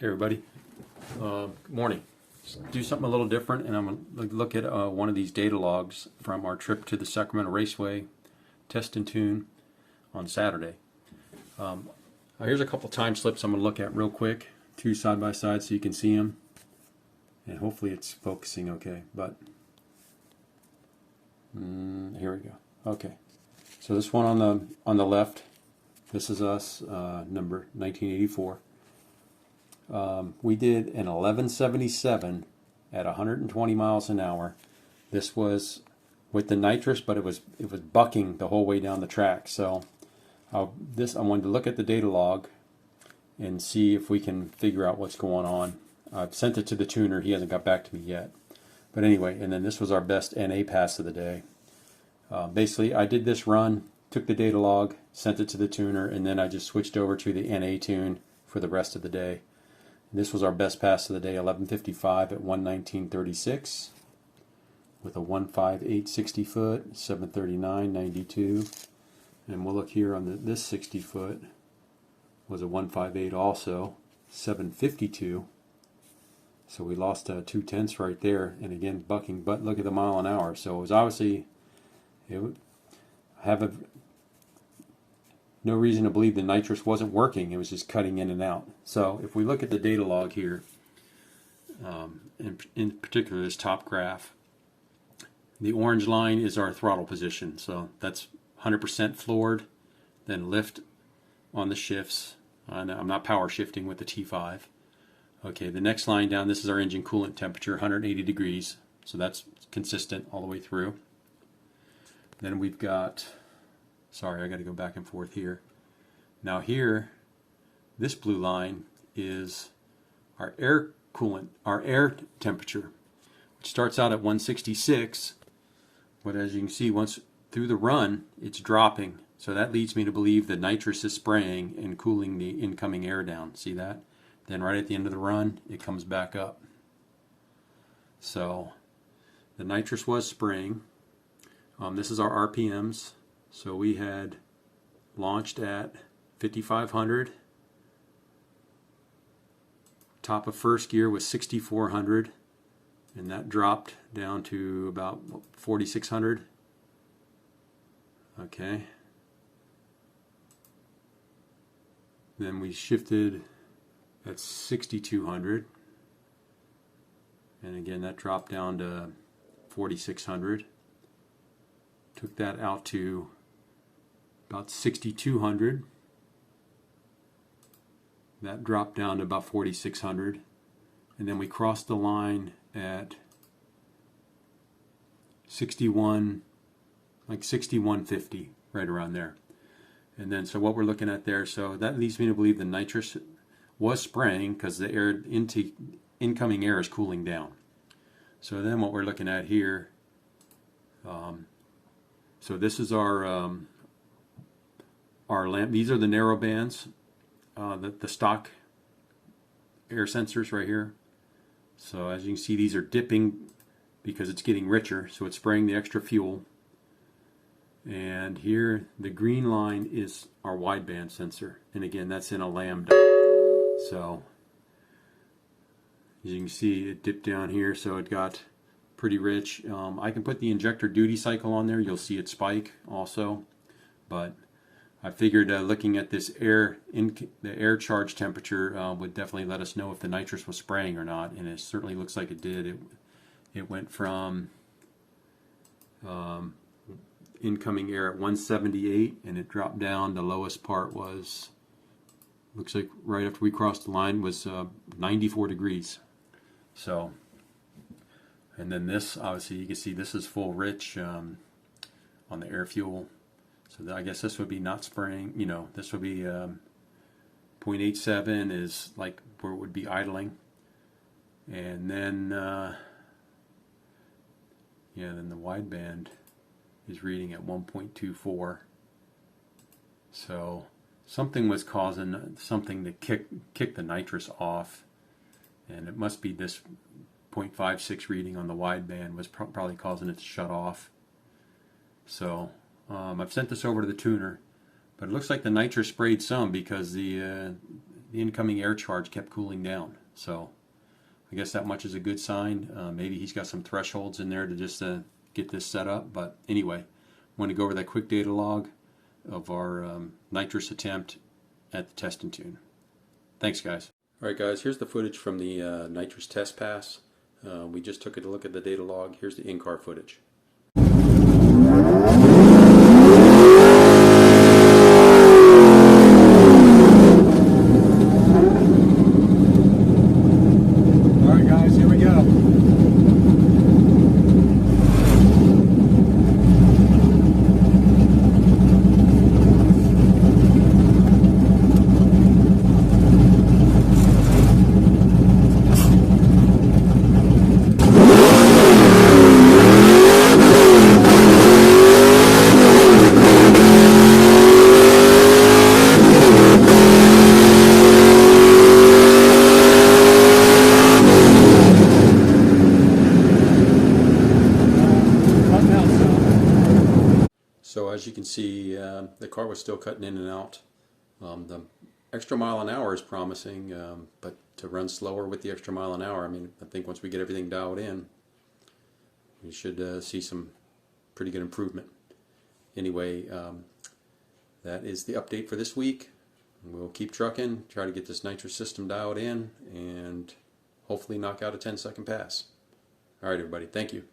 Hey everybody, good morning. Let's do something a little different, and I'm going to look at one of these data logs from our trip to the Sacramento Raceway test and tune on Saturday. Here's a couple time slips I'm going to look at real quick, two side by side so you can see them, and hopefully it's focusing okay, but here we go. Okay, so this one on the left, this is us, number 1984. We did an 1177 at 120 miles an hour. This was with the nitrous, but it was bucking the whole way down the track. So I wanted to look at the data log and see if we can figure out what's going on. I've sent it to the tuner. He hasn't got back to me yet. But anyway, and then this was our best NA pass of the day. Basically, I did this run, took the data log, sent it to the tuner, and then I just switched over to the NA tune for the rest of the day. This was our best pass of the day, 11:55 at 1:19:36 with a 1.58 60 foot, 7:39.92. And we'll look here on this 60 foot was a 1.58 also, 7:52. So we lost 2/10 right there, and again bucking. But look at the mile an hour. So it was obviously no reason to believe the nitrous wasn't working. It was just cutting in and out. So if we look at the data log here, in particular this top graph, the orange line is our throttle position. So that's 100% floored, then lift on the shifts. I'm not power shifting with the T5. Okay, the next line down, this is our engine coolant temperature, 180 degrees. So that's consistent all the way through. Then we've got, sorry, I got to go back and forth here. Now here, this blue line is our air coolant, our air temperature, which starts out at 166, but as you can see, once through the run, it's dropping. So that leads me to believe the nitrous is spraying and cooling the incoming air down. See that? Then right at the end of the run, it comes back up. So the nitrous was spraying. This is our RPMs. So we had launched at 5,500. Top of first gear was 6,400, and that dropped down to about 4,600. Okay. Then we shifted at 6,200, and again that dropped down to 4,600. Took that out to about 6,200. That dropped down to about 4,600. And then we crossed the line at 61, like 6150, right around there. And then so what we're looking at there, so that leads me to believe the nitrous was spraying because the air incoming air is cooling down. So then what we're looking at here, so this is our lamp. These are the narrow bands, the stock air sensors right here. So as you can see, these are dipping because it's getting richer, so it's spraying the extra fuel. And here, the green line is our wideband sensor, and again, that's in a lambda. So as you can see, it dipped down here, so it got pretty rich. I can put the injector duty cycle on there. You'll see it spike also, but I figured looking at this the air charge temperature would definitely let us know if the nitrous was spraying or not, and it certainly looks like it did. It went from incoming air at 178, and it dropped down. The lowest part was, looks like right after we crossed the line, was 94 degrees. So, and then this, obviously you can see this is full rich on the air fuel. So I guess this would be not spraying, you know, this would be 0.87 is like where it would be idling. And then, then the wideband is reading at 1.24. So something was causing something to kick the nitrous off, and it must be this 0.56 reading on the wideband was probably causing it to shut off. So I've sent this over to the tuner, but it looks like the nitrous sprayed some because the the incoming air charge kept cooling down. So I guess that much is a good sign. Maybe he's got some thresholds in there to just get this set up. But anyway, I want to go over that quick data log of our nitrous attempt at the test and tune. Thanks, guys. All right, guys, here's the footage from the Nitrous Test Pass. We just took a look at the data log. Here's the in-car footage. So as you can see, the car was still cutting in and out. The extra mile an hour is promising, but to run slower with the extra mile an hour, I mean, I think once we get everything dialed in, we should see some pretty good improvement. Anyway, that is the update for this week. We'll keep trucking, try to get this nitrous system dialed in, and hopefully knock out a 10-second pass. All right, everybody. Thank you.